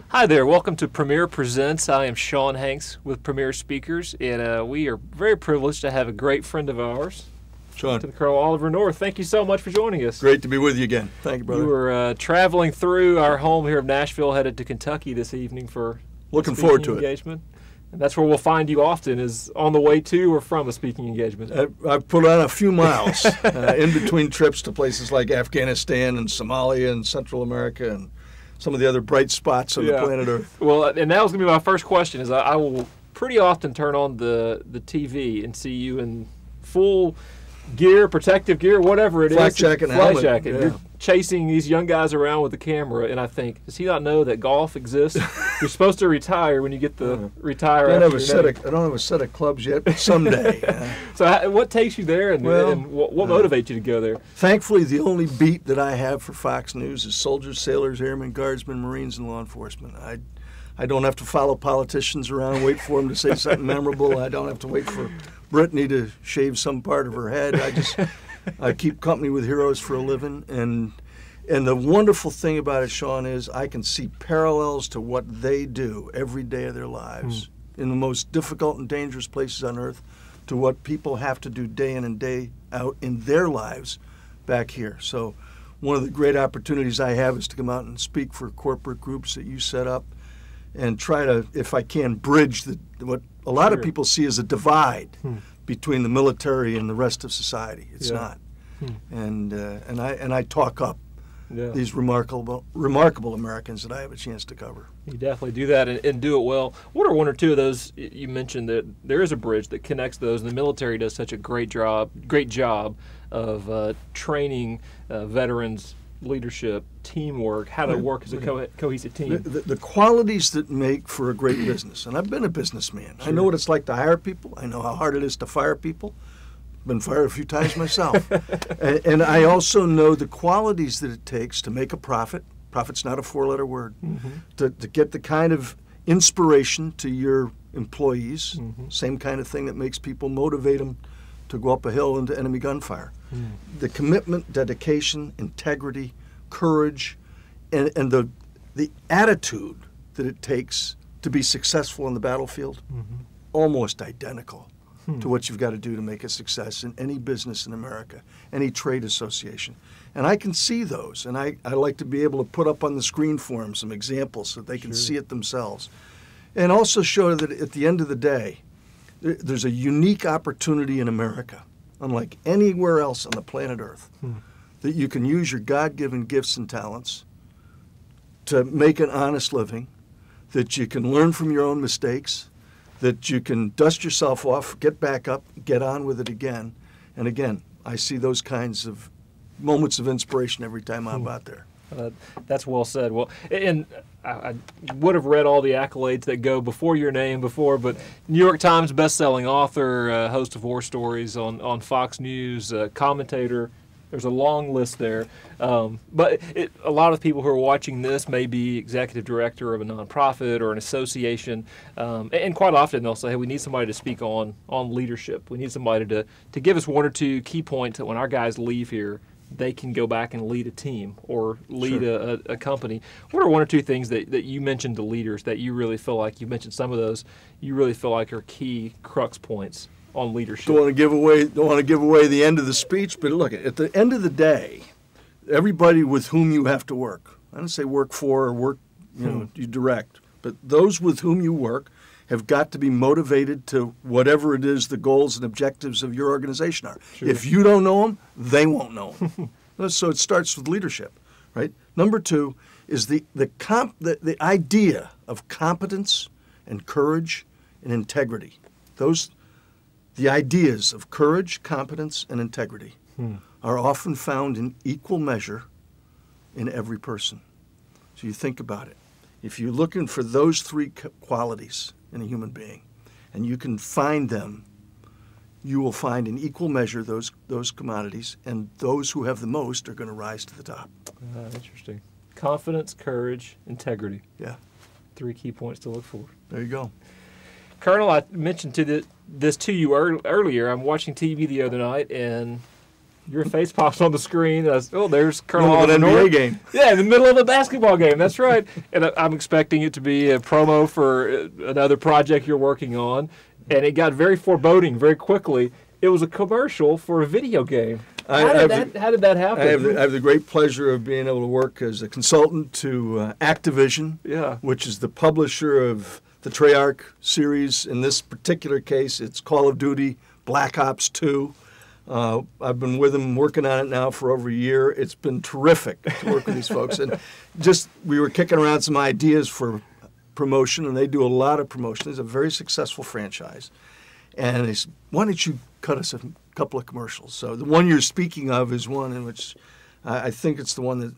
Hi there, welcome to Premier Presents. I am Sean Hanks with Premier Speakers, and we are very privileged to have a great friend of ours, Sean. Lieutenant Colonel Oliver North. Thank you so much for joining us. Great to be with you again. Thank you, brother. You were traveling through our home here of Nashville, headed to Kentucky this evening for Looking forward to engagement. And that's where we'll find you often, is on the way to or from a speaking engagement. I've put on a few miles in between trips to places like Afghanistan and Somalia and Central America and some of the other bright spots on the planet Earth. Well, and that was going to be my first question, is I will pretty often turn on the TV and see you in full gear, protective gear, whatever it is. Flak jacket and helmet. Jacket. Yeah. You're chasing these young guys around with the camera, and I think, does he not know that golf exists? You're supposed to retire when you get the retire. I don't have a set of clubs yet, but someday. So what takes you there, and what motivates you to go there? Thankfully, the only beat that I have for Fox News is soldiers, sailors, airmen, guardsmen, Marines, and law enforcement. I don't have to follow politicians around and wait for them to say something memorable. I don't have to wait for Brittany to shave some part of her head. I keep company with heroes for a living, and the wonderful thing about it, Sean, is I can see parallels to what they do every day of their lives in the most difficult and dangerous places on earth to what people have to do day in and day out in their lives back here. So one of the great opportunities I have is to come out and speak for corporate groups that you set up and try to, if I can, bridge what a lot of people see as a divide between the military and the rest of society. It's not. And I talk up these remarkable Americans that I have a chance to cover. You definitely do that and do it well. What are one or two of those? You mentioned that there is a bridge that connects those, and the military does such a great job of training veterans, leadership, teamwork, how to work as a cohesive team. The qualities that make for a great business, and I've been a businessman. I know what it's like to hire people. I know how hard it is to fire people. Been fired a few times myself. and I also know the qualities that it takes to make a profit. Profit's not a four-letter word. To get the kind of inspiration to your employees, same kind of thing that makes people motivate them to go up a hill into enemy gunfire. The commitment, dedication, integrity, courage, and the attitude that it takes to be successful on the battlefield, almost identical to what you've got to do to make a success in any business in America, any trade association. And I can see those, and I like to be able to put up on the screen for them some examples so they can see it themselves. And also show that at the end of the day, there's a unique opportunity in America, unlike anywhere else on the planet Earth, that you can use your God-given gifts and talents to make an honest living, that you can learn from your own mistakes, that you can dust yourself off, get back up, get on with it again. And again, I see those kinds of moments of inspiration every time I'm out there. That's well said. Well, and I would have read all the accolades that go before your name but New York Times best-selling author, host of war stories on Fox News, commentator. There's a long list there. But a lot of people who are watching this may be executive director of a nonprofit or an association. And quite often they'll say, hey, we need somebody to speak on leadership. We need somebody to give us one or two key points that when our guys leave here, they can go back and lead a team or lead a company. What are one or two things that you mentioned to leaders that you really feel like, you mentioned some of those, you really feel like are key crux points on leadership? Don't want to give away the end of the speech, but look, at the end of the day, everybody with whom you have to work, I don't say work for or work, you direct, but those with whom you work have got to be motivated to whatever it is the goals and objectives of your organization are. If you don't know them, they won't know them. So it starts with leadership, right? Number two is the idea of competence and courage and integrity. The ideas of courage, competence, and integrity are often found in equal measure in every person. So you think about it. If you're looking for those three qualities in a human being, and you can find them, you will find in equal measure those commodities, and those who have the most are going to rise to the top. Interesting. Confidence, courage, integrity. Yeah. Three key points to look for. There you go. Colonel, I mentioned this to you earlier. I'm watching TV the other night, and your face pops on the screen. Oh, there's Colonel Middle of an Oliver NBA North. game. Yeah, in the middle of a basketball game. That's right. And I'm expecting it to be a promo for another project you're working on. And it got very foreboding very quickly. It was a commercial for a video game. How did that happen? I have the great pleasure of being able to work as a consultant to Activision, which is the publisher of the Treyarch series. In this particular case, it's Call of Duty Black Ops 2. I've been with them working on it now for over a year. It's been terrific to work with these folks. And we were kicking around some ideas for promotion, and they do a lot of promotion. It's a very successful franchise. And they said, why don't you cut us a couple of commercials? So the one you're speaking of is one in which I think it's the one that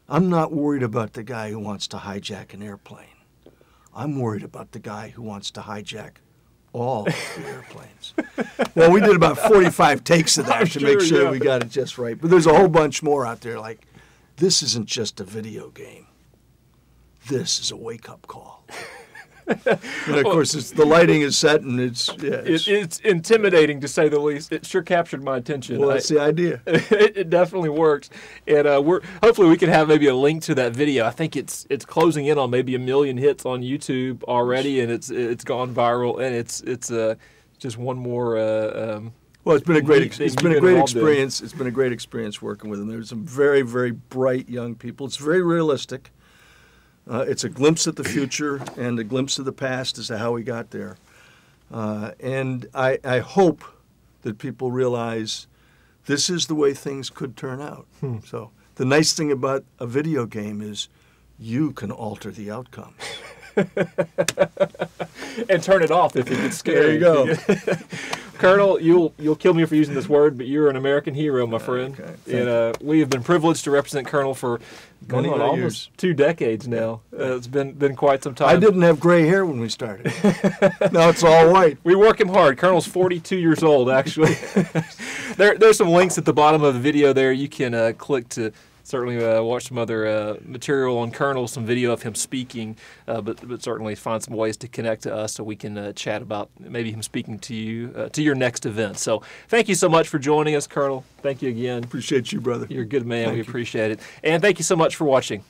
I'm not worried about the guy who wants to hijack an airplane. I'm worried about the guy who wants to hijack all the airplanes. Well, we did about 45 takes of that to make sure we got it just right. But there's a whole bunch more out there like, this isn't just a video game. This is a wake-up call. And of course, the lighting is set, and it's intimidating to say the least. It sure captured my attention. Well, that's the idea. It definitely works, and hopefully we can have maybe a link to that video. I think it's closing in on maybe 1 million hits on YouTube already, and it's gone viral, and it's just one more. Well, it's been a great experience. It's been a great experience working with them. There's some very, very bright young people. It's very realistic. It's a glimpse at the future and a glimpse of the past as to how we got there. And I hope that people realize this is the way things could turn out. So the nice thing about a video game is you can alter the outcome. And turn it off if it gets scary. There you go. Colonel, you'll kill me for using this word, but you're an American hero, my friend. Okay, and we have been privileged to represent Colonel for going on almost 2 decades now. It's been quite some time. I didn't have gray hair when we started. Now it's all white. We work him hard. Colonel's 42 years old, actually. There's some links at the bottom of the video there. You can click to certainly watch some other material on Colonel, some video of him speaking, but certainly find some ways to connect to us so we can chat about maybe him speaking to you to your next event. So thank you so much for joining us, Colonel. Thank you again. Appreciate you, brother. You're a good man. Thank we you. appreciate it. And thank you so much for watching.